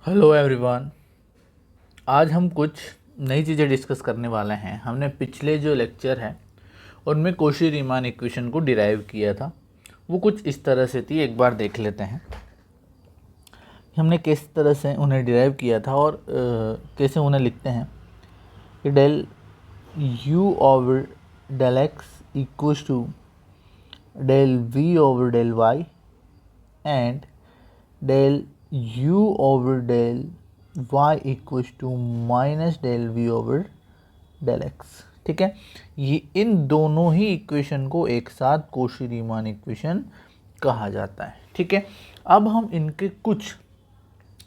Hello everyone. आज हम कुछ नई चीज़ें डिस्कस करने वाले हैं। हमने पिछले जो लेक्चर है उनमें कोशी-रीमान इक्वेशन को डिराइव किया था। वो कुछ इस तरह से थी, एक बार देख लेते हैं हमने किस तरह से उन्हें डिराइव किया था और कैसे उन्हें लिखते हैं कि del u over del X equals to del v over del y and del u over del y equals to minus del v over del x। ठीक है, ये इन दोनों ही इक्वेशन को एक साथ कोशी-रीमान इक्वेशन कहा जाता है। ठीक है, अब हम इनके कुछ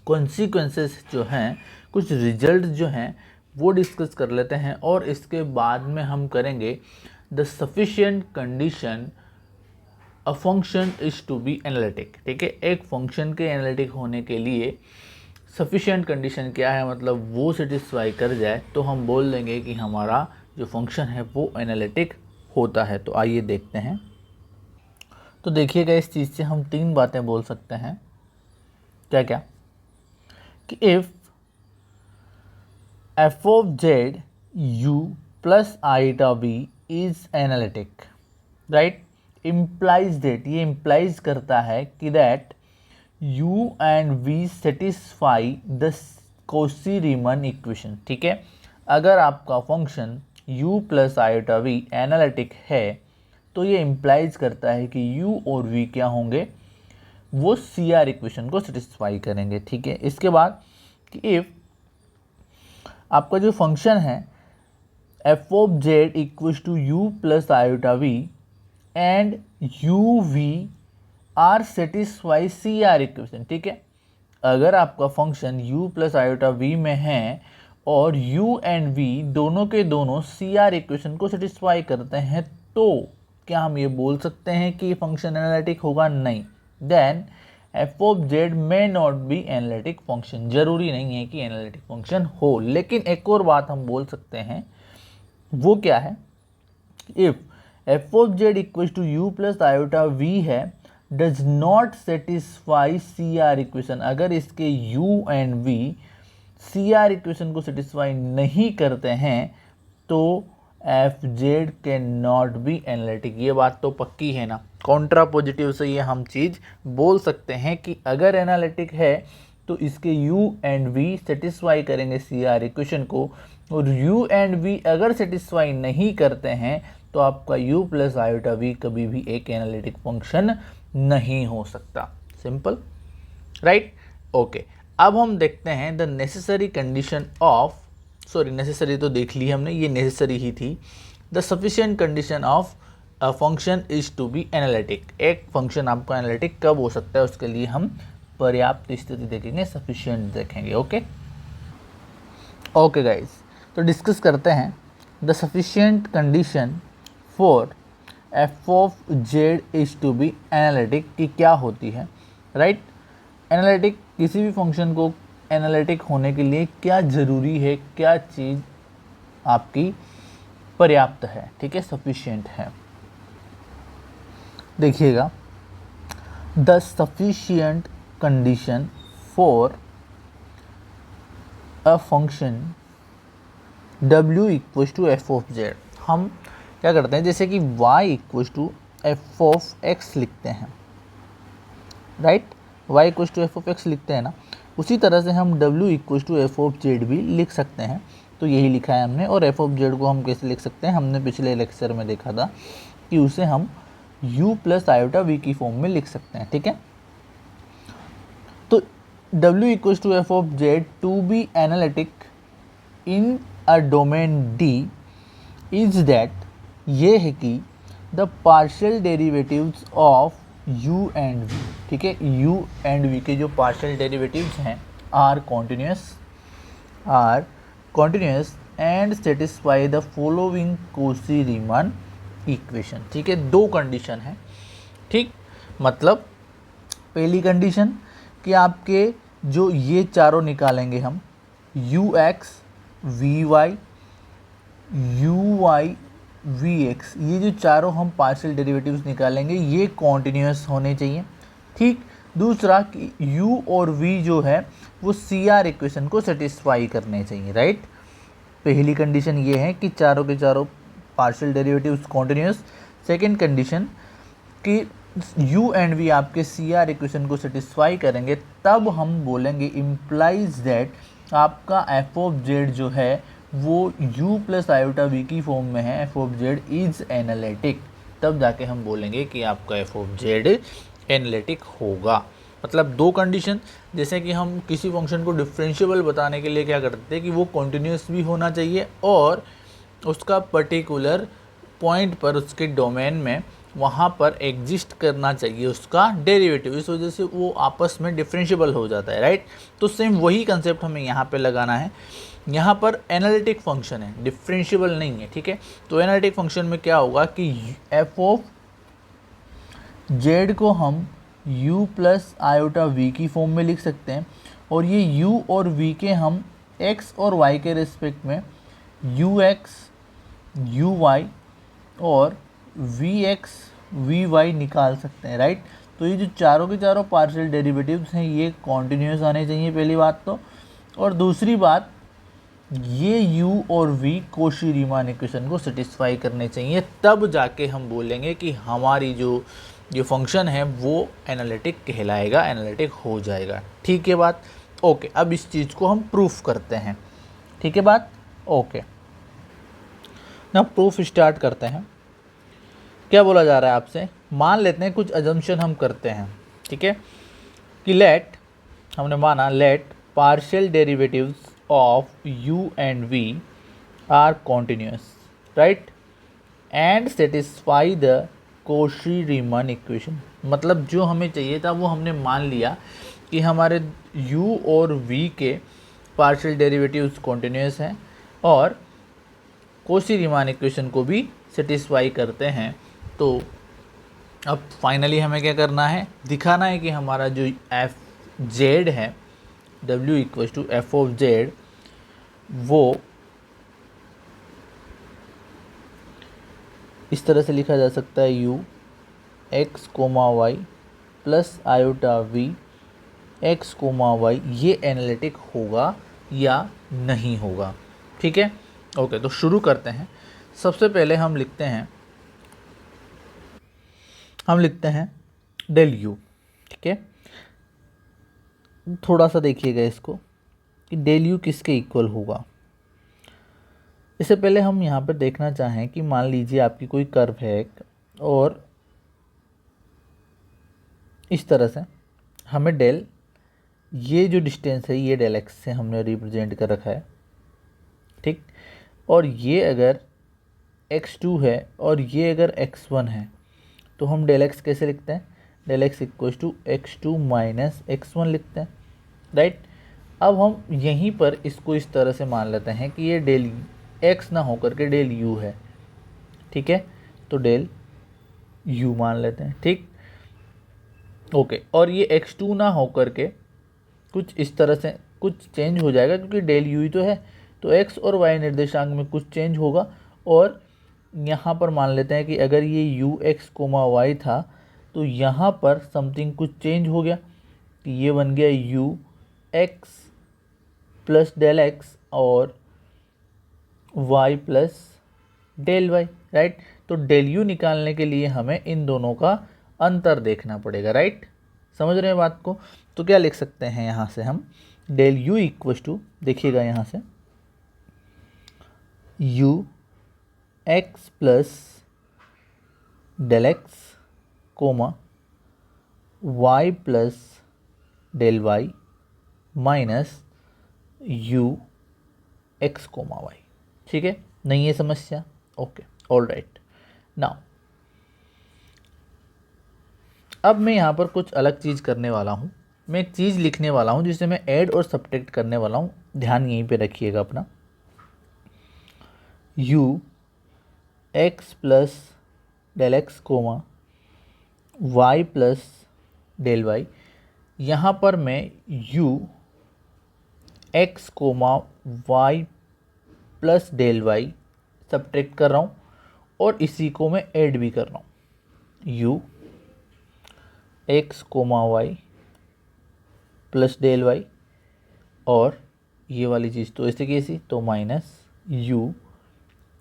कॉन्सिक्वेंसेस जो हैं, कुछ रिजल्ट जो हैं वो डिस्कस कर लेते हैं और इसके बाद में हम करेंगे the sufficient condition a function is to be analytic. ठीक है, एक फंक्शन के एनालिटिक होने के लिए सफिशिएंट कंडीशन क्या है, मतलब वो सेटिस्फाई कर जाए तो हम बोल देंगे कि हमारा जो फंक्शन है वो एनालिटिक होता है। तो आइए देखते हैं। तो देखिएगा, इस चीज़ से हम तीन बातें बोल सकते हैं। क्या क्या कि if F of Z U plus iota B is analytic, right, implies that, ये इम्प्लाइज करता है कि that u and v satisfy the Cauchy Riemann equation. ठीक है, अगर आपका function u plus iota v analytic है तो ये इम्प्लाइज करता है कि u और v क्या होंगे, वो CR इक्वेशन को सेटिस्फाई करेंगे। ठीक है, इसके बाद कि इफ़ आपका जो फंक्शन है F of Z equals to you plus iota V and U V are satisfy CR equation. ठीक है, अगर आपका function u plus iota v में है और u एंड v दोनों के दोनों CR इक्वेशन को सेटिस्फाई करते हैं तो क्या हम ये बोल सकते हैं कि फंक्शन एनालिटिक होगा? नहीं। Then F of Z may not be analytic function. जरूरी नहीं है कि एनालिटिक फंक्शन हो, लेकिन एक और बात हम बोल सकते हैं, वो क्या है, if F of Z equal to you plus iota we है does not satisfy CR equation. अगर इसके u and v CR equation को सेटिस्फाई नहीं करते हैं तो F Z can not be analytic. ये बात तो पक्की है ना। कॉन्ट्रा पॉजिटिव से ये हम चीज़ बोल सकते हैं कि अगर एनालिटिक है तो इसके u एंड v सेटिस्फाई करेंगे CR इक्वेशन को, और u एंड v अगर सेटिस्फाई नहीं करते हैं तो आपका u प्लस आयोटा v कभी भी एक एनालिटिक फंक्शन नहीं हो सकता। Simple, right? ओके, अब हम देखते हैं the necessary condition of, sorry necessary तो देख ली हमने, ये नेसेसरी ही थी। The sufficient condition of a function is to be analytic. एक फंक्शन आपको एनालिटिक कब हो सकता है उसके लिए हम पर्याप्त स्थिति देखेंगे, सफिशिएंट देखेंगे। ओके ओके गाइस, तो डिस्कस करते हैं the sufficient condition for F of Z is to be analytic की क्या होती है, राइट? एनालिटिक, किसी भी फंक्शन को एनालिटिक होने के लिए क्या ज़रूरी है, क्या चीज़ आपकी पर्याप्त है, ठीक है, सफिशिएंट है। देखिएगा, the sufficient condition for a function w equals to F of Z. हम क्या करते हैं, जैसे कि y equals to F of X लिखते हैं, right, y equals to F of X लिखते हैं ना, उसी तरह से हम w equals to F of Z भी लिख सकते हैं। तो यही लिखा है हमने। और एफ ऑफ जेड को हम कैसे लिख सकते हैं, हमने पिछले लेक्चर में देखा था कि उसे हम u प्लस आयोटा v की फॉर्म में लिख सकते हैं। ठीक है, तो w equals to F of z to be analytic in a domain D is that, ये है कि the partial derivatives of u and v, ठीक है, u एंड v के जो पार्शियल डेरिवेटिव्स हैं are continuous and satisfy the following Cauchy Riemann equation. ठीक है, दो कंडीशन है। ठीक, मतलब पहली कंडीशन कि आपके जो ये चारों निकालेंगे हम ux vy uy vx, ये जो चारों हम पार्शियल डेरिवेटिव्स निकालेंगे ये कॉन्टिन्यूस होने चाहिए। ठीक, दूसरा कि u और v जो है वो CR इक्वेशन को सेटिस्फाई करने चाहिए, राइट। पहली कंडीशन ये है कि चारों के चारों partial derivatives continuous. Second condition कि u एंड v आपके CR इक्वेशन को सेटिस्फाई करेंगे, तब हम बोलेंगे इम्प्लाइज दैट आपका f ऑफ z जो है वो u प्लस आयोटा v की फॉर्म में है, f of z is analytic. तब जाके हम बोलेंगे कि आपका f ऑफ z एनालिटिक होगा। मतलब दो कंडीशन, जैसे कि हम किसी फंक्शन को डिफरेंशिएबल बताने के लिए क्या करते हैं कि वो कॉन्टिन्यूस भी होना चाहिए और उसका पर्टिकुलर पॉइंट पर उसके डोमेन में वहाँ पर एग्जिस्ट करना चाहिए उसका डेरिवेटिव, इस वजह से वो आपस में डिफरेंशिएबल हो जाता है, राइट। तो सेम वही कंसेप्ट हमें यहाँ पे लगाना है। यहाँ पर एनालिटिक फंक्शन है, डिफरेंशिएबल नहीं है, ठीक है। तो एनालिटिक फंक्शन में क्या होगा कि एफ ऑफ जेड को हम u प्लस आयोटा v की फॉर्म में लिख सकते हैं, और ये u और v के हम x और y के रिस्पेक्ट में ux, uy और vx, vy निकाल सकते हैं, राइट। तो ये जो चारों के चारों पार्शियल डेरिवेटिव्स हैं ये कॉन्टिन्यूस आने चाहिए, पहली बात तो। और दूसरी बात, ये u और v कोशी रीमान इक्वेशन को सेटिस्फाई करने चाहिए, तब जाके हम बोलेंगे कि हमारी जो फंक्शन है वो एनालिटिक कहलाएगा, एनालिटिक हो जाएगा। ठीक है बात, ओके। अब इस चीज़ को हम प्रूफ करते हैं, ठीक है बात, ओके। ना प्रूफ स्टार्ट करते हैं। क्या बोला जा रहा है आपसे, मान लेते हैं कुछ अजम्पशन हम करते हैं, ठीक है, कि लेट, हमने माना let partial derivatives of u and v are continuous, right, and satisfy the Cauchy Riemann equation. मतलब जो हमें चाहिए था वो हमने मान लिया कि हमारे u और v के पार्शियल डेरिवेटिव्स कॉन्टिन्यूस हैं और कोशी रीमान इक्वेशन को भी सेटिस्फाई करते हैं। तो अब फाइनली हमें क्या करना है, दिखाना है कि हमारा जो एफ जेड है w equal to F of Z वो इस तरह से लिखा जा सकता है u x comma Y plus iota v x comma Y, ये एनालिटिक होगा या नहीं होगा, ठीक है, ओके। तो शुरू करते हैं। सबसे पहले हम लिखते हैं डेल u, ठीक है। थोड़ा सा देखिएगा इसको कि डेल u किसके इक्वल होगा। इससे पहले हम यहाँ पर देखना चाहें कि मान लीजिए आपकी कोई कर्व है और इस तरह से हमें डेल, ये जो डिस्टेंस है ये डेल एक्स से हमने रिप्रेजेंट कर रखा है, ठीक। और ये अगर x2 है और ये अगर x1 है तो हम डेल एक्स कैसे लिखते हैं, del X equal to x2 minus x1 लिखते हैं, राइट। अब हम यहीं पर इसको इस तरह से मान लेते हैं कि ये डेल x ना होकर के डेल u है, ठीक है। तो डेल u मान लेते हैं, ठीक, ओके। और ये x2 ना होकर के कुछ इस तरह से कुछ चेंज हो जाएगा क्योंकि डेल u ही तो है, तो x और y निर्देशांक में कुछ चेंज होगा। और यहाँ पर मान लेते हैं कि अगर ये u x कोमा y था तो यहाँ पर समथिंग कुछ चेंज हो गया कि ये बन गया u x plus del x और y plus del y, right. तो डेल u निकालने के लिए हमें इन दोनों का अंतर देखना पड़ेगा, राइट। समझ रहे हैं बात को। तो क्या लिख सकते हैं यहाँ से हम, डेल u इक्वल टू, देखिएगा यहाँ से u x plus del x comma y plus del y minus u x comma y, ठीक है। नहीं है समस्या, ओके, ऑल राइट। नाउ अब मैं यहाँ पर कुछ अलग चीज़ करने वाला हूँ, मैं एक चीज़ लिखने वाला हूँ जिसे मैं ऐड और सब्ट्रैक्ट करने वाला हूँ। ध्यान यहीं पे रखिएगा अपना, u x plus del x comma y plus del y, यहाँ पर मैं u x comma y plus del y subtract कर रहा हूँ और इसी को मैं ऐड भी कर रहा हूँ, u x comma y plus del y, और ये वाली चीज़ तो ऐसे कैसी, तो minus u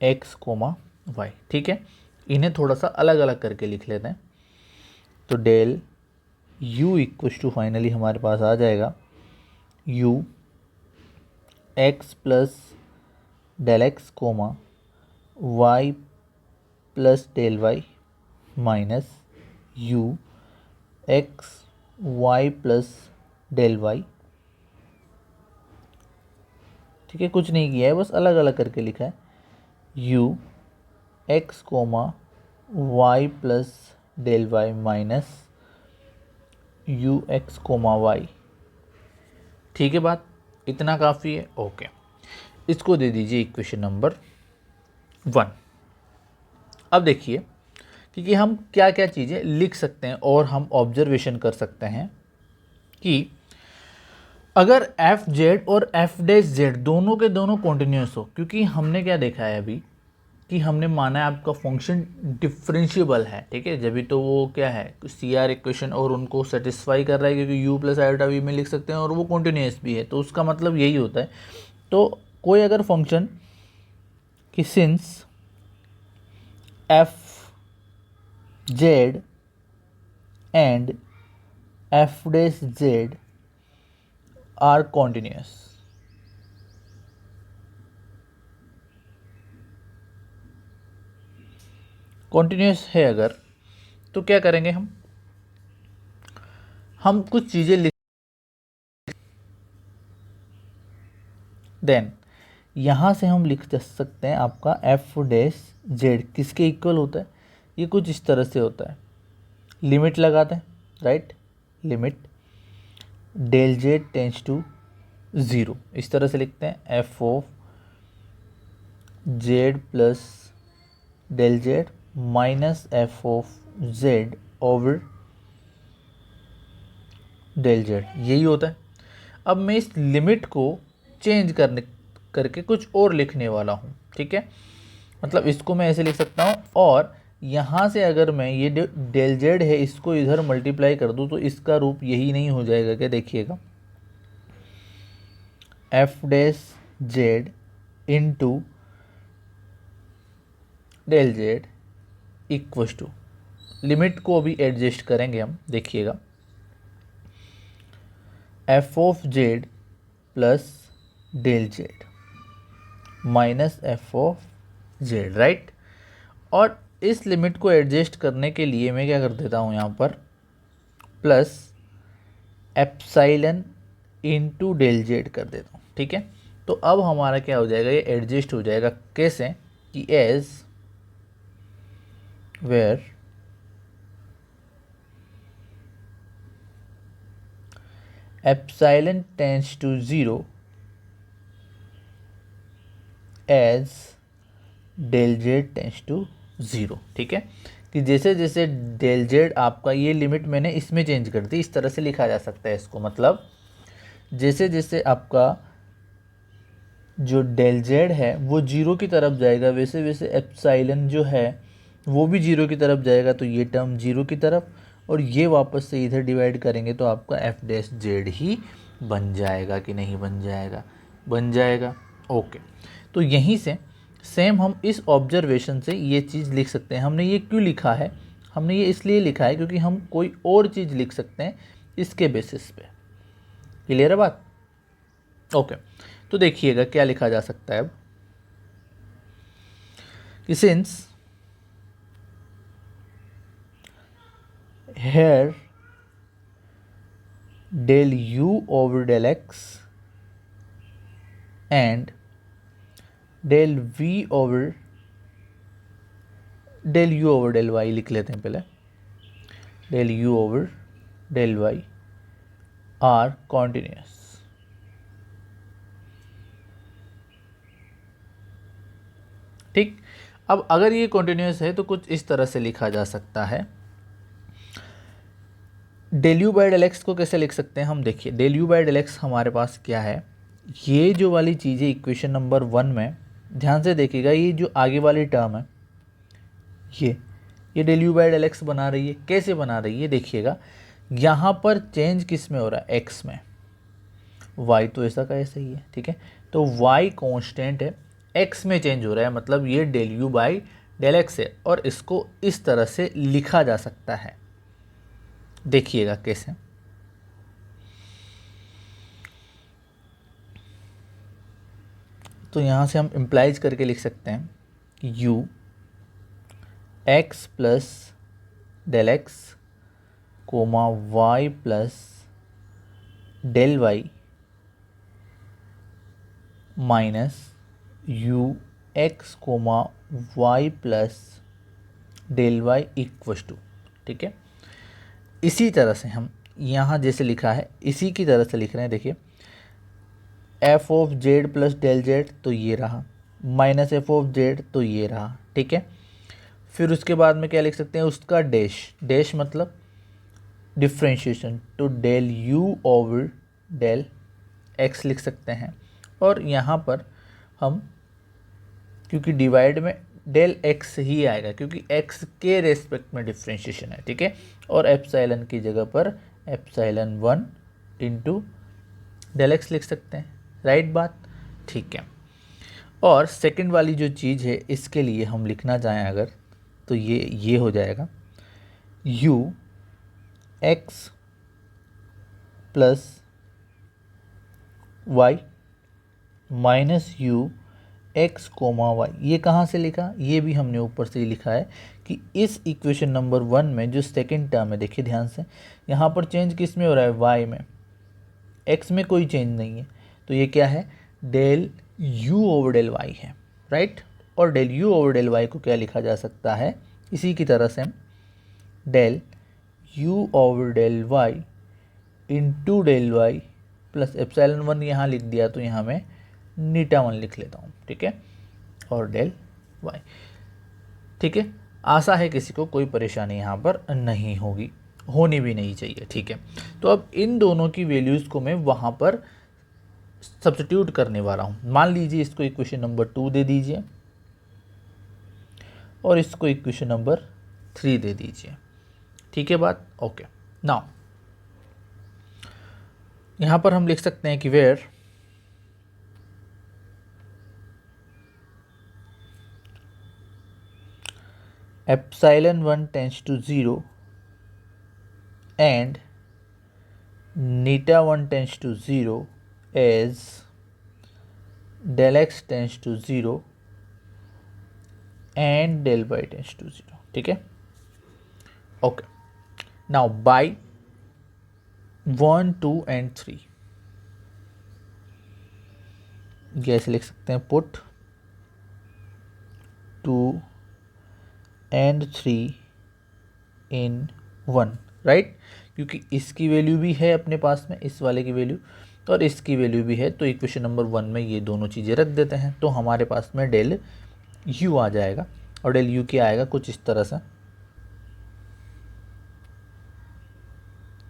x comma y. ठीक है, इन्हें थोड़ा सा अलग अलग करके लिख लेते हैं। तो del u equal to finally हमारे पास आ जाएगा u x plus del x comma Y plus del y minus u x y plus del y. ठीक है, कुछ नहीं किया है, बस अलग अलग करके लिखा है। U x comma Y plus del y minus u x comma y. ठीक है, बात इतना काफ़ी है। ओके, इसको दे दीजिए इक्वेशन नंबर 1। अब देखिए कि हम क्या क्या चीज़ें लिख सकते हैं और हम ऑब्जर्वेशन कर सकते हैं कि अगर एफ जेड और एफ डैश जेड दोनों के दोनों कॉन्टिन्यूस हो, क्योंकि हमने क्या देखा है अभी कि हमने माना है आपका फंक्शन डिफरेंशिएबल है। ठीक है, जब भी तो वो क्या है, सी आर इक्वेशन और उनको सेटिस्फाई कर रहा है, क्योंकि यू प्लस आयोटा वी में लिख सकते हैं और वो कॉन्टिन्यूस भी है, तो उसका मतलब यही होता है। तो कोई अगर फंक्शन कि since f z and f dash z are continuous, continuous है अगर, तो क्या करेंगे हम कुछ चीज़ें लिख, देन यहाँ से हम लिख सकते हैं आपका एफ डैश जेड किसके इक्वल होता है, ये कुछ इस तरह से होता है। लिमिट लगाते हैं, right, limit del z tends to 0, इस तरह से लिखते हैं f of z plus del z minus f of z over del z, यही होता है। अब मैं इस लिमिट को चेंज करके कुछ और लिखने वाला हूँ। ठीक है, मतलब इसको मैं ऐसे लिख सकता हूँ, और यहाँ से अगर मैं ये डेल जेड है इसको इधर मल्टीप्लाई कर दूँ तो इसका रूप यही नहीं हो जाएगा क्या, देखिएगा f dash z into del z equals to, limit को अभी एडजस्ट करेंगे हम, देखिएगा f of z plus del z minus f of z, right. और इस लिमिट को एडजस्ट करने के लिए मैं क्या कर देता हूँ यहाँ पर plus epsilon into del z कर देता हूँ। ठीक है, तो अब हमारा क्या हो जाएगा, ये एडजस्ट हो जाएगा। कैसे कि as where epsilon tends to 0 as del z tends to 0। ठीक है, कि जैसे जैसे डेल जेड आपका, ये लिमिट मैंने इसमें चेंज कर दी, इस तरह से लिखा जा सकता है इसको, मतलब जैसे जैसे आपका जो डेल जेड है वो 0 की तरफ जाएगा, वैसे वैसे एप्साइलन जो है वो भी 0 की तरफ जाएगा, तो ये टर्म 0 की तरफ, और ये वापस से इधर डिवाइड करेंगे तो आपका एफ डैश जेड ही बन जाएगा कि नहीं बन जाएगा, बन जाएगा। ओके, तो यहीं से सेम हम इस ऑब्जर्वेशन से ये चीज़ लिख सकते हैं। हमने ये क्यों लिखा है, हमने ये इसलिए लिखा है क्योंकि हम कोई और चीज़ लिख सकते हैं इसके बेसिस पे। क्लियर है बात? ओके, तो देखिएगा क्या लिखा जा सकता है अब कि since here del u over del x and del v over del u over del y लिख लेते हैं पहले, del u over del y are continuous। ठीक, अब अगर ये continuous है तो कुछ इस तरह से लिखा जा सकता है। Del u by del x को कैसे लिख सकते हैं हम, देखिए del u by del x हमारे पास क्या है, ये जो वाली चीज़ है इक्वेशन नंबर 1 में, ध्यान से देखिएगा, ये जो आगे वाली टर्म है ये del u by del x बना रही है। कैसे बना रही है देखिएगा, यहाँ पर चेंज किस में हो रहा है, एक्स में, y तो ऐसा का ऐसा ही है, ठीक है। तो y कांस्टेंट है, x में चेंज हो रहा है, मतलब ये del u by del x है, और इसको इस तरह से लिखा जा सकता है। देखिएगा कैसे। तो यहाँ से हम इम्प्लाइज करके लिख सकते हैं कि u x plus del x comma Y plus del y minus u x comma Y plus del y equals to, ठीक है। इसी तरह से हम यहाँ जैसे लिखा है इसी की तरह से लिख रहे हैं। देखिए f of z plus del z तो ये रहा, माइनस एफ ऑफ जेड तो ये रहा, ठीक है। फिर उसके बाद में क्या लिख सकते हैं, उसका डैश, डैश मतलब डिफ्रेंशिएशन, तो del u over del x लिख सकते हैं। और यहाँ पर हम, क्योंकि डिवाइड में डेल एक्स ही आएगा क्योंकि एक्स के रेस्पेक्ट में डिफ्रेंशिएशन है, ठीक है। और एप्साइलन की जगह पर एप्साइलन 1 इंटू डेल एक्स लिख सकते हैं, राइट बात, ठीक है। और सेकंड वाली जो चीज़ है इसके लिए हम लिखना चाहें अगर, तो ये हो जाएगा u x plus y minus u x comma Y. ये कहाँ से लिखा, ये भी हमने ऊपर से ही लिखा है कि इस इक्वेशन नंबर 1 में जो सेकंड टर्म है, देखिए ध्यान से, यहाँ पर चेंज किस में हो रहा है, वाई में, एक्स में कोई चेंज नहीं है, तो ये क्या है, del u over del y है, राइट। और del u over del y को क्या लिखा जा सकता है, इसी की तरह से del u over del y into del y plus epsilon 1 यहाँ लिख दिया, तो यहाँ मैं नीटा 1 लिख लेता हूँ, ठीक है, और डेल वाई, ठीक है। आशा है किसी को कोई परेशानी यहाँ पर नहीं होगी, होनी भी नहीं चाहिए, ठीक है। तो अब इन दोनों की वैल्यूज़ को मैं वहाँ पर सब्स्टिट्यूट करने वाला हूँ। मान लीजिए इसको इक्वेशन नंबर 2 दे दीजिए और इसको इक्वेशन नंबर 3 दे दीजिए, ठीक है बात, ओके। नाउ यहाँ पर हम लिख सकते हैं कि where epsilon 1 tends to 0 and neta 1 tends to 0 as del x tends to 0 and del y tends to 0, ठीक है, ओके। नाउ बाय 1 2 एंड 3 कैसे लिख सकते हैं, पुट 2 एंड 3 इन 1, राइट, क्योंकि इसकी वैल्यू भी है अपने पास में, इस वाले की वैल्यू, और इसकी वैल्यू भी है, तो इक्वेशन नंबर 1 में ये दोनों चीज़ें रख देते हैं, तो हमारे पास में डेल यू आ जाएगा। और डेल यू क्या आएगा, कुछ इस तरह से,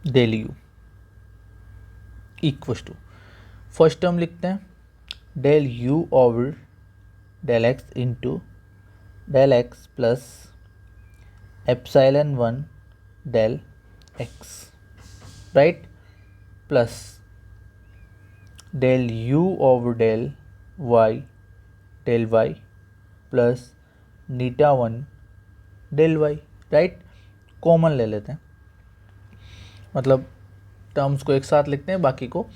del u equals to, first term लिखते हैं del u over del x into del x plus epsilon 1 del x, right, plus del u over del y plus eta 1 del y, right. Common ले लेते हैं, मतलब terms को एक साथ लिखते हैं, बाकी को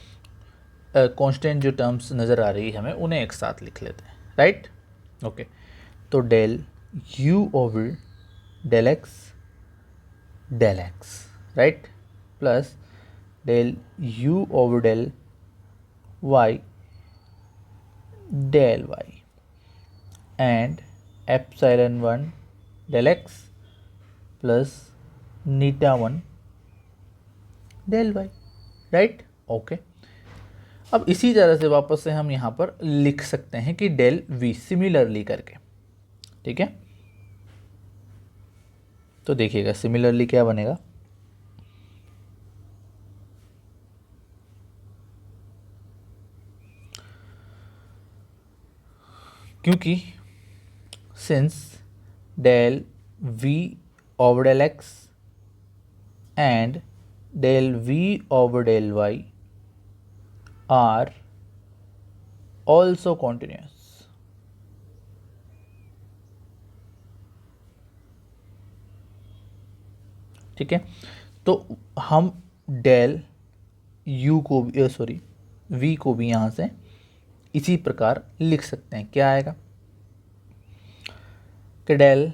कांस्टेंट जो टर्म्स नज़र आ रही है हमें उन्हें एक साथ लिख लेते हैं, राइट, ओके। तो del u over del x right, plus del u over del y and epsilon 1 del x plus eta 1 del y, right, okay. अब इसी तरह से वापस से हम यहाँ पर लिख सकते हैं कि डेल वी सिमिलरली करके, ठीक है। तो देखिएगा सिमिलरली क्या बनेगा, क्योंकि since del v over del x and del v over del y are also continuous. ठीक है, तो हम डेल यू को भी सॉरी वी को भी यहाँ से इसी प्रकार लिख सकते हैं। क्या आएगा कि del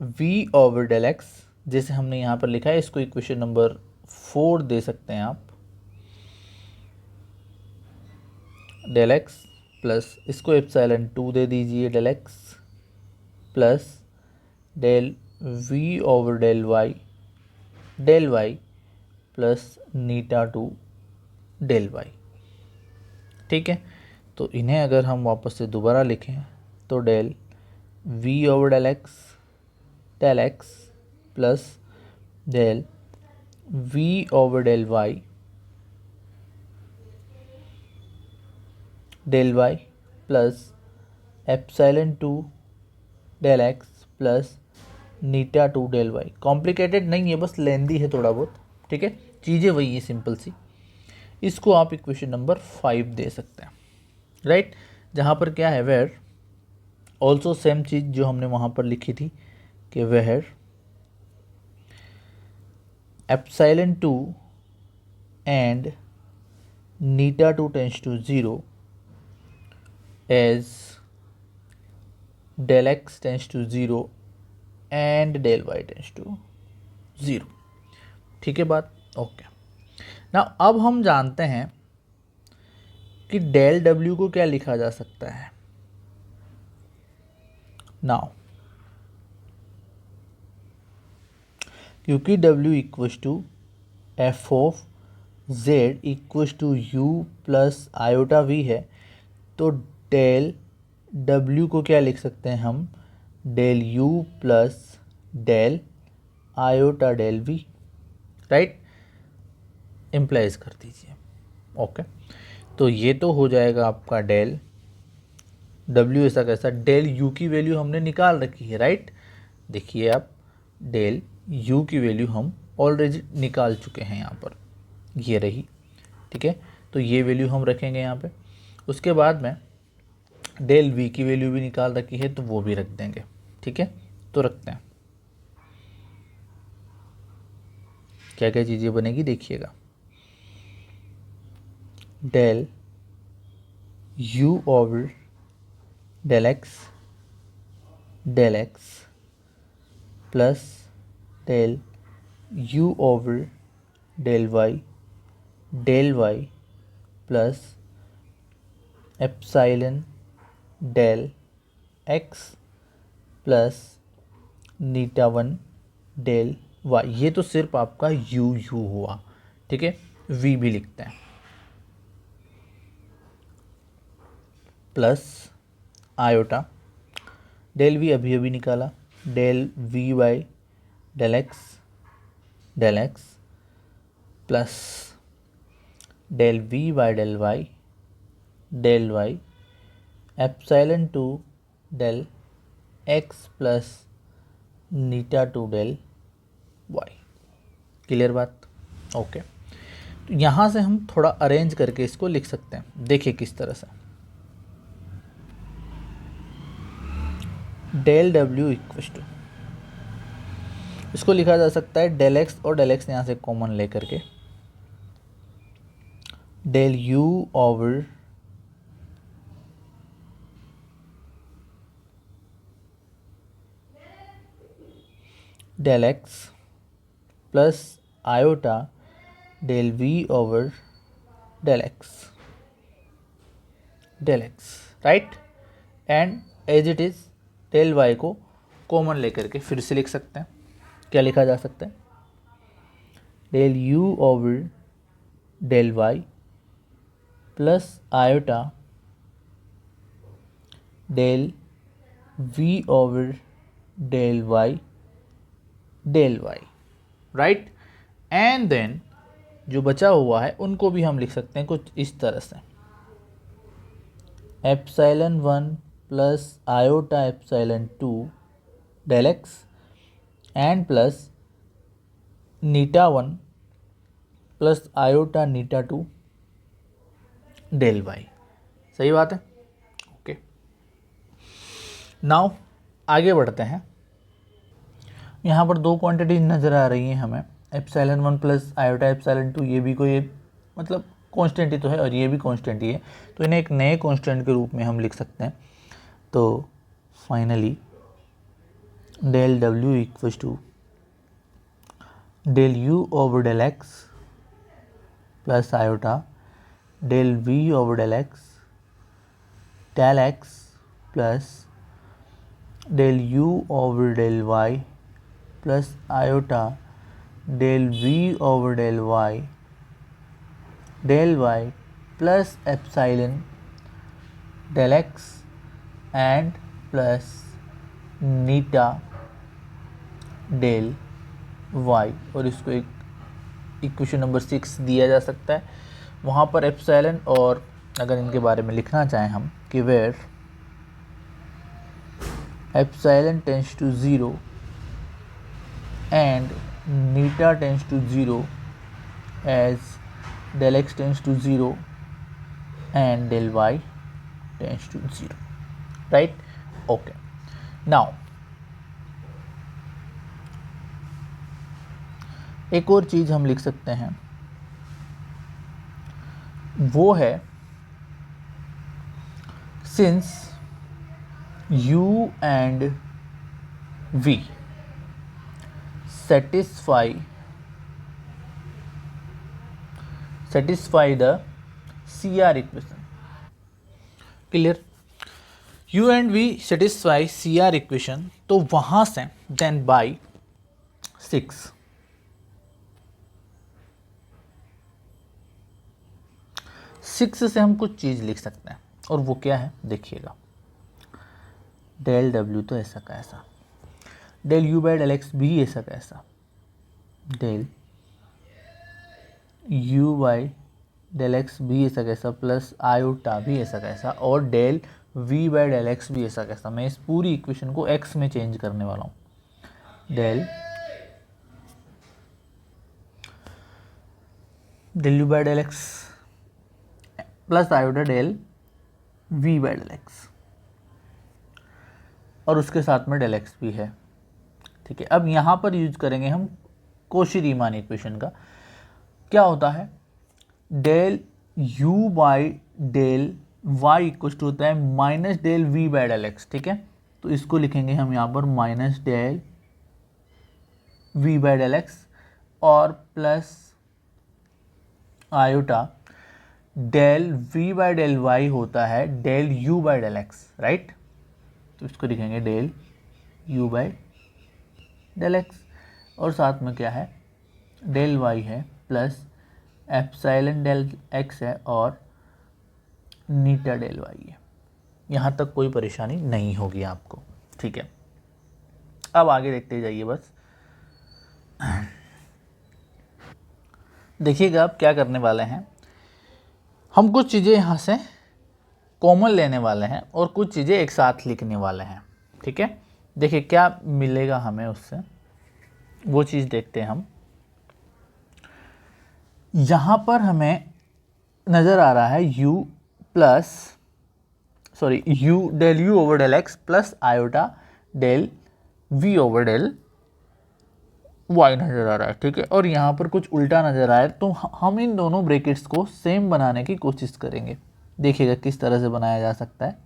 v over del x, जैसे हमने यहाँ पर लिखा है, इसको इक्वेशन नंबर 4 दे सकते हैं आप। डेल एक्स प्लस इसको एप्सिलॉन 2 दे दीजिए del x plus del v over del y plus eta 2 del y. ठीक है, तो इन्हें अगर हम वापस से दोबारा लिखें तो del v over del x plus del v over del y plus epsilon 2 del x plus eta 2 del y. Complicated नहीं है, बस लेंदी है थोड़ा बहुत। ठीक है, चीज़ें वही है सिंपल सी। इसको आप इक्वेशन नंबर 5 दे सकते हैं, राइट। जहाँ पर क्या है, वेयर ऑल्सो सेम चीज़ जो हमने वहाँ पर लिखी थी कि where epsilon 2 and eta 2 tends to 0 as del x tends to 0 and del y tends to 0। ठीक है बात, ओके। ना अब हम जानते हैं कि डेल डब्ल्यू को क्या लिखा जा सकता है। नाउ क्योंकि डब्ल्यू equals to F of z equals to you plus iota we है, तो डेल डब्ल्यू को क्या लिख सकते हैं हम, del u plus del iota del v, right. Implies कर दीजिए, ओके। तो ये तो हो जाएगा आपका डेल डब्ल्यू ऐसा कैसा, डेल यू की वैल्यू हमने निकाल रखी है, राइट। देखिए आप, डेल यू की वैल्यू हम ऑलरेडी निकाल चुके हैं यहाँ पर, ये रही। ठीक है, तो ये वैल्यू हम रखेंगे यहाँ पे। उसके बाद में डेल वी की वैल्यू भी निकाल रखी है, तो वो भी रख देंगे। ठीक है, तो रखते हैं। क्या क्या चीज़ें बनेगी देखिएगा, del u over del x plus del u over del y plus epsilon del x plus eta 1 del y. ये तो सिर्फ आपका यू हुआ। ठीक है, वी भी लिखते हैं, प्लस आयोटा डेल वी अभी अभी निकाला, del v by del x plus del v by del y epsilon 2 del x plus eta 2 del y. Clear बात, ओके। तो यहाँ से हम थोड़ा अरेंज करके इसको लिख सकते हैं। देखिए किस तरह से, डेल डब्ल्यू इक्वस टू, इसको लिखा जा सकता है डेल एक्स, और डेल एक्स यहाँ से कॉमन लेकर के del u over del x plus iota del v over del x, right. And as it is del y को कॉमन लेकर के फिर से लिख सकते हैं। क्या लिखा जा सकता है, del u over del y plus iota del v over del y, right. And then जो बचा हुआ है उनको भी हम लिख सकते हैं कुछ इस तरह से, epsilon 1 plus iota epsilon 2 del x and plus eta 1 plus iota eta 2 del y. सही बात है। ओके, नाउ आगे बढ़ते हैं। यहाँ पर दो क्वांटिटीज नज़र आ रही हैं हमें, एप्सिलॉन 1 प्लस आयोटा एप्सिलॉन 2, ये भी कोई मतलब कांस्टेंट ही तो है और ये भी कांस्टेंट ही है, तो इन्हें एक नए कांस्टेंट के रूप में हम लिख सकते हैं। तो फाइनली डेल डब्ल्यू equals to del u over del x plus iota del v over del x plus del u over del y plus iota del v over del y plus epsilon del x and plus eta del y, और इसको एक equation number 6 दिया जा सकता है। वहाँ पर epsilon, और अगर इनके बारे में लिखना चाहें हम कि where epsilon tends to 0 and eta tends to 0 as del x tends to 0 and del y tends to 0, right? Okay, now एक और चीज हम लिख सकते हैं, वो है since u and v satisfy the CR equation. Clear? u and v satisfy CR equation, तो वहां से देन बाई 6 से हम कुछ चीज लिख सकते हैं, और वो क्या है देखिएगा। डेल डब्ल्यू तो ऐसा का ऐसा, del u by del x भी ऐसा का ऐसा, del u by del x भी ऐसा कैसा प्लस आयोटा भी ऐसा कैसा, और del v by del x भी ऐसा कैसा। मैं इस पूरी इक्वेशन को एक्स में चेंज करने वाला हूँ। Del u by del x plus iota del v by del x, और उसके साथ में डेल एक्स भी है। ठीक है, अब यहाँ पर यूज करेंगे हम कोशी-रीमान इक्वेशन का। क्या होता है, del u by del y equal to होता है minus del v by del x. ठीक है, तो इसको लिखेंगे हम यहाँ पर minus del v by del x और plus iota del v by del y होता है del u by del x, right? तो इसको लिखेंगे del u by del x, और साथ में क्या है, डेल वाई है प्लस एप्सिलॉन डेल एक्स है और नीटा डेल वाई है। यहाँ तक कोई परेशानी नहीं होगी आपको। ठीक है, अब आगे देखते जाइए बस। देखिएगा अब क्या करने वाले हैं, हम कुछ चीज़ें यहाँ से कॉमन लेने वाले हैं और कुछ चीज़ें एक साथ लिखने वाले हैं। ठीक है, देखिए क्या मिलेगा हमें उससे, वो चीज़ देखते हैं हम। यहाँ पर हमें नज़र आ रहा है u del u over del x plus iota del v over del y नज़र आ रहा है। ठीक है, और यहाँ पर कुछ उल्टा नज़र आया, तो हम इन दोनों ब्रैकेट्स को सेम बनाने की कोशिश करेंगे। देखिएगा किस तरह से बनाया जा सकता है।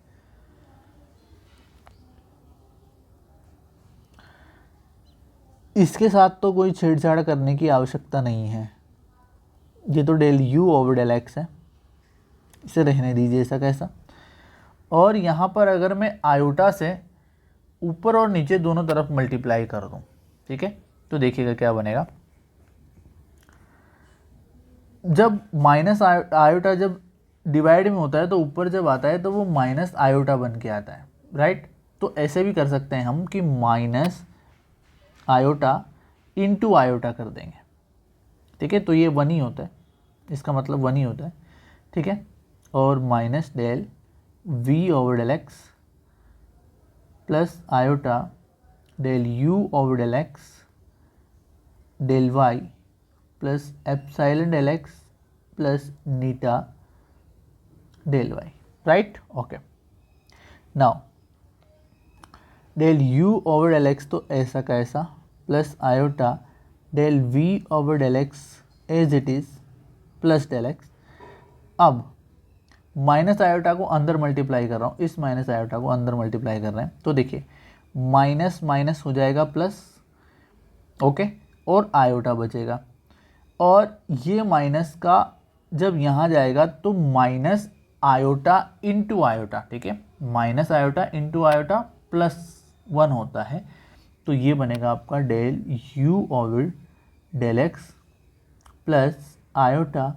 इसके साथ तो कोई छेड़छाड़ करने की आवश्यकता नहीं है, ये तो del u over del x है, इसे रहने दीजिए ऐसा कैसा। और यहाँ पर अगर मैं आयोटा से ऊपर और नीचे दोनों तरफ मल्टीप्लाई कर दूँ, ठीक है, तो देखिएगा क्या बनेगा। जब माइनस आयोटा जब डिवाइड में होता है तो ऊपर जब आता है तो वो माइनस आयोटा बन के आता है, राइट? तो ऐसे भी कर सकते हैं हम कि माइनस आयोटा इंटू आयोटा कर देंगे। ठीक है, तो ये 1 ही होता है, इसका मतलब 1 ही होता है। ठीक है, और minus del v over del x plus iota del u over del x del y plus epsilon del x plus eta del y, right. Okay, now del u over del x तो ऐसा का ऐसा plus iota del v over del x as it is plus del x. अब minus iota को अंदर multiply कर रहा हूँ, इस माइनस आयोटा को अंदर मल्टीप्लाई कर रहे हैं तो देखिए माइनस माइनस हो जाएगा प्लस, ओके, और आयोटा बचेगा। और ये माइनस का जब यहाँ जाएगा तो माइनस आयोटा इंटू आयोटा, ठीक है, minus iota into iota plus 1 होता है, तो ये बनेगा आपका del u over del x plus iota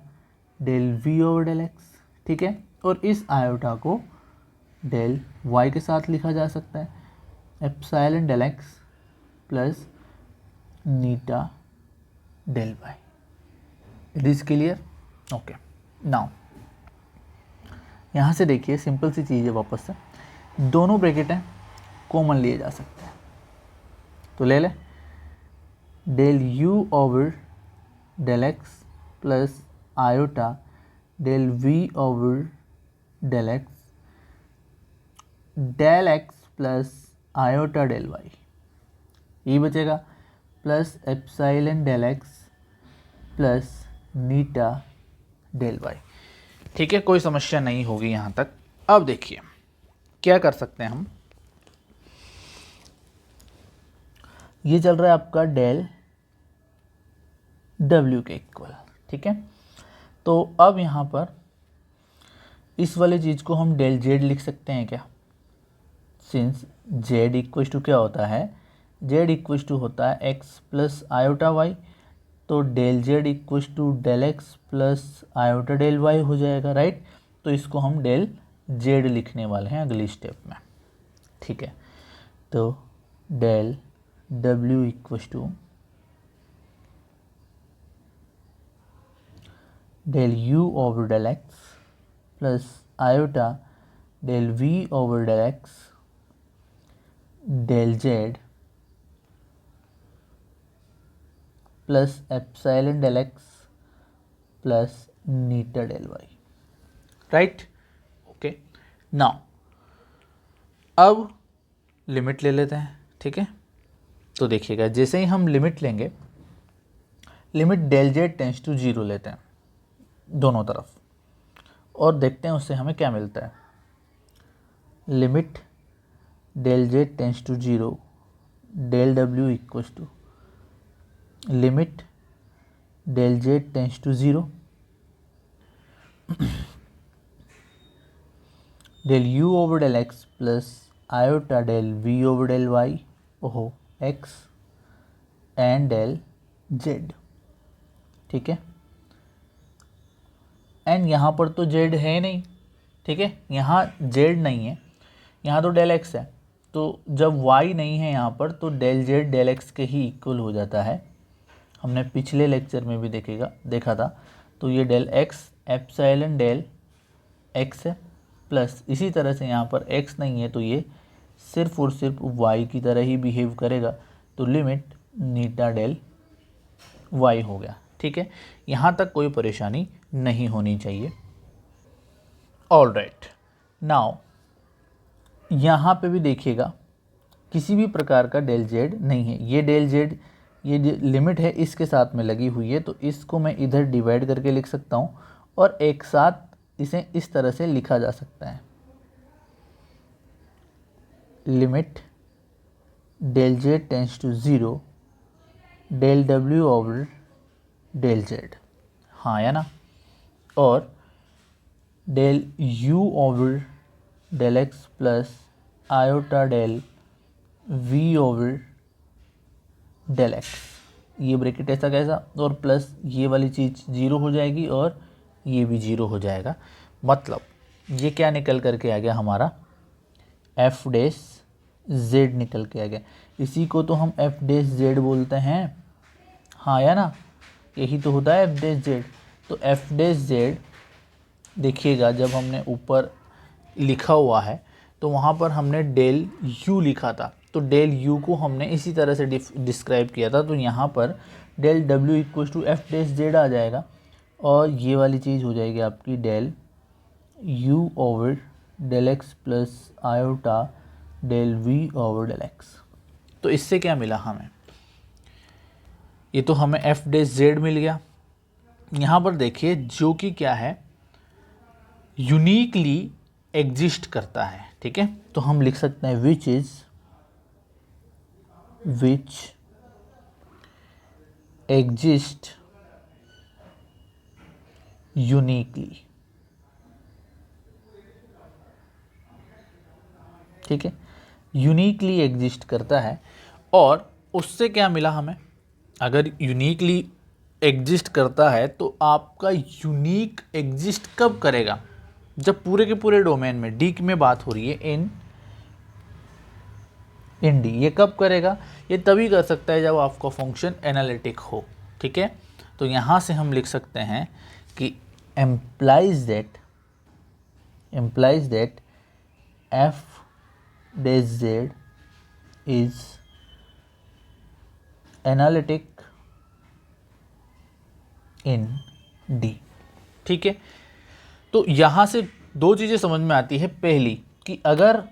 del v over del x, ठीक है। और इस आयोटा को डेल वाई के साथ लिखा जा सकता है, epsilon del x plus eta del y. It is clear? Okay, now यहाँ से देखिए सिंपल सी चीज़ है, वापस से दोनों ब्रैकेट हैं कॉमन लिए जा सकते हैं, तो ले लें del u over del x plus iota del v over del x plus iota del y, ये बचेगा plus epsilon del x plus eta del y, ठीक है। कोई समस्या नहीं होगी यहाँ तक। अब देखिए क्या कर सकते हैं हम, ये चल रहा है आपका डेल डब्ल्यू के इक्वल, ठीक है। तो अब यहाँ पर इस वाले चीज़ को हम डेल जेड लिख सकते हैं क्या, सिंस जेड इक्वल टू क्या होता है, जेड इक्वल टू होता है एक्स प्लस आयोटा वाई, तो del z equal to del x plus iota del y हो जाएगा, राइट। तो इसको हम डेल जेड लिखने वाले हैं अगली स्टेप में, ठीक है। तो डेल डब्ल्यू equal to del u over del x plus iota del v over del x del z plus epsilon del x plus eta del y, right. Okay, now अब लिमिट ले लेते हैं, ठीक है। तो देखिएगा जैसे ही हम लिमिट लेंगे, limit del z tends to 0 लेते हैं दोनों तरफ, और देखते हैं उससे हमें क्या मिलता है। Limit del z tends to 0 del डब्ल्यू equal to limit del z tends to 0 del u over del x plus iota del v over del y ओहो एक्स एंड डेल जेड, ठीक है। एंड यहाँ पर तो जेड है नहीं, ठीक है, यहाँ जेड नहीं है, यहाँ तो डेल एक्स है, तो जब वाई नहीं है यहाँ पर तो डेल जेड डेल एक्स के ही इक्वल हो जाता है। हमने पिछले लेक्चर में भी देखा था। तो ये del x epsilon del x है, प्लस इसी तरह से यहाँ पर एक्स नहीं है तो ये सिर्फ और सिर्फ वाई की तरह ही बिहेव करेगा, तो लिमिट नीटा डेल वाई हो गया, ठीक है। यहाँ तक कोई परेशानी नहीं होनी चाहिए। ऑल राइट, नाउ यहाँ पे भी देखिएगा किसी भी प्रकार का डेल जेड नहीं है, ये डेल जेड ये जो लिमिट है इसके साथ में लगी हुई है, तो इसको मैं इधर डिवाइड करके लिख सकता हूँ और एक साथ इसे इस तरह से लिखा जा सकता है, limit del z tends to 0 del डब्ल्यू ओवर डेल जेड, हाँ या ना, और del u over del x plus iota del v over del x, ये ब्रैकेट ऐसा कैसा, और प्लस ये वाली चीज़ 0 हो जाएगी और ये भी 0 हो जाएगा। मतलब ये क्या निकल करके आ गया हमारा, एफ डैश जेड निकल के आ गया। इसी को तो हम एफ डैश जेड बोलते हैं, हाँ या ना, यही तो होता है एफ डैश जेड। तो एफ डैश जेड देखिएगा जब हमने ऊपर लिखा हुआ है तो वहाँ पर हमने डेल यू लिखा था, तो डेल यू को हमने इसी तरह से डिस्क्राइब किया था, तो यहाँ पर डेल डब्ल्यू equal to f dash z आ जाएगा और ये वाली चीज़ हो जाएगी आपकी del u over del x plus iota del v over del x. तो इससे क्या मिला हमें, ये तो हमें एफ डैश जेड मिल गया। यहाँ पर देखिए जो कि क्या है, यूनिकली एग्जिस्ट करता है, ठीक है। तो हम लिख सकते हैं विच एग्जिस्ट यूनिकली, ठीक है, यूनिकली एग्जिस्ट करता है। और उससे क्या मिला हमें, अगर यूनिकली एग्जिस्ट करता है तो आपका यूनिक एग्जिस्ट कब करेगा, जब पूरे के पूरे डोमेन में, डी में बात हो रही है, इन डी, ये कब करेगा, ये तभी कर सकता है जब आपका फंक्शन एनालिटिक हो, ठीक है। तो यहाँ से हम लिख सकते हैं कि implies that f dash z is analytic in D, ठीक है। तो यहाँ से दो चीज़ें समझ में आती है। पहली कि अगर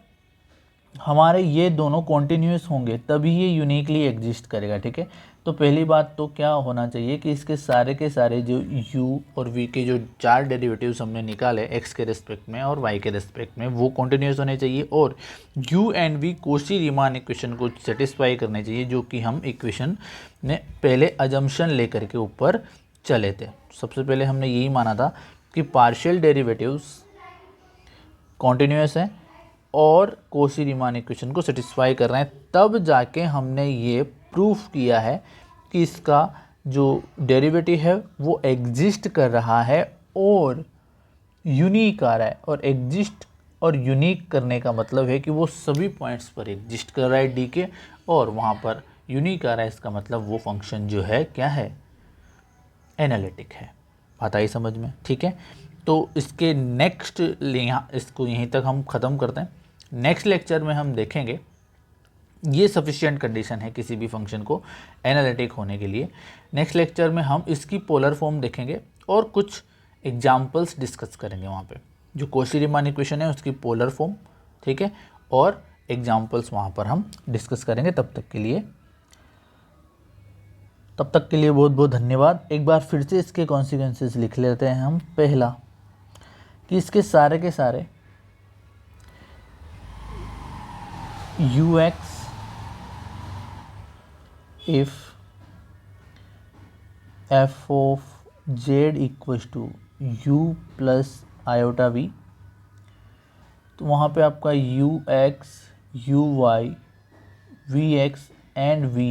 हमारे ये दोनों कॉन्टिन्यूस होंगे तभी ये यूनिकली एग्जिस्ट करेगा, ठीक है। तो पहली बात तो क्या होना चाहिए कि इसके सारे के सारे जो u और v के जो चार डेरिवेटिव्स हमने निकाले x के रिस्पेक्ट में और y के रिस्पेक्ट में, वो कॉन्टिन्यूस होने चाहिए। और u and v Cauchy Riemann equation को सेटिस्फाई करने चाहिए, जो कि हम इक्वेशन में पहले अजम्पशन लेकर के ऊपर चले थे। सबसे पहले हमने यही माना था कि पार्शियल डेरिवेटिव्स कॉन्टिन्यूस हैं और कॉची रीमान इक्वेशन को सेटिस्फाई कर रहे हैं, तब जाके हमने ये प्रूफ किया है कि इसका जो डेरिवेटिव है वो एग्जिस्ट कर रहा है और यूनिक आ रहा है। और एग्जिस्ट और यूनिक करने का मतलब है कि वो सभी पॉइंट्स पर एग्जिस्ट कर रहा है डी के, और वहाँ पर यूनिक आ रहा है, इसका मतलब वो फंक्शन जो है क्या है, एनालिटिक है। बात आई समझ में, ठीक है। तो इसके नेक्स्ट, यहाँ इसको यहीं तक हम ख़त्म करते हैं। नेक्स्ट लेक्चर में हम देखेंगे, ये सफिशिएंट कंडीशन है किसी भी फंक्शन को एनालिटिक होने के लिए। नेक्स्ट लेक्चर में हम इसकी पोलर फॉर्म देखेंगे और कुछ एग्जाम्पल्स डिस्कस करेंगे वहाँ पे, जो कॉची रीमान इक्वेशन है उसकी पोलर फॉर्म, ठीक है, और एग्जाम्पल्स वहाँ पर हम डिस्कस करेंगे। तब तक के लिए बहुत बहुत धन्यवाद। एक बार फिर से इसके कॉन्सिक्वेंसेस लिख लेते हैं हम। पहला कि इसके सारे के सारे ux if f of z equals to u plus iota v, तो वहाँ पे आपका ux, uy, vx and vi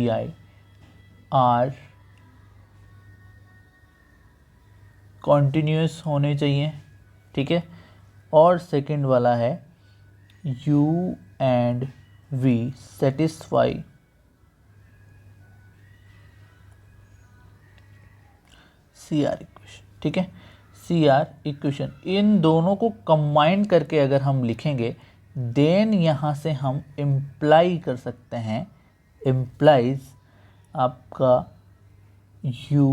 are continuous होने चाहिए, ठीक है। और सेकंड वाला है u and v satisfy CR equation, ठीक है। CR इक्वेशन, इन दोनों को कंबाइन करके अगर हम लिखेंगे देन यहाँ से हम इम्प्लाई कर सकते हैं, इम्प्लाइज आपका u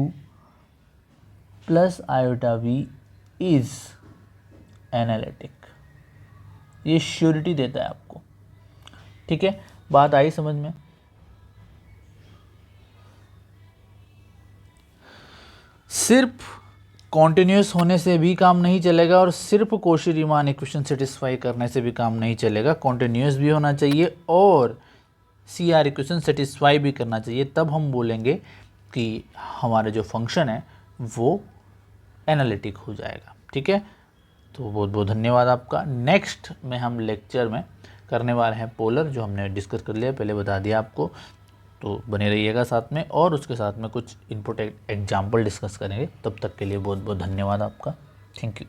plus iota v is analytic, ये श्योरिटी देता है आपको, ठीक है। बात आई समझ में। सिर्फ कॉन्टिन्यूस होने से भी काम नहीं चलेगा और सिर्फ कॉची रीमान इक्वेशन सेटिस्फाई करने से भी काम नहीं चलेगा, कॉन्टिन्यूस भी होना चाहिए और CR इक्वेशन सेटिस्फाई भी करना चाहिए। तब हम बोलेंगे कि हमारा जो फंक्शन है वो एनालिटिक हो जाएगा, ठीक है। तो बहुत बहुत धन्यवाद आपका। नेक्स्ट में हम लेक्चर में करने वाले हैं पोलर, जो हमने डिस्कस कर लिया, पहले बता दिया आपको। तो बने रहिएगा साथ में, और उसके साथ में कुछ इम्पोर्टेंट एग्जाम्पल डिस्कस करेंगे। तब तक के लिए बहुत बहुत धन्यवाद आपका। Thank you.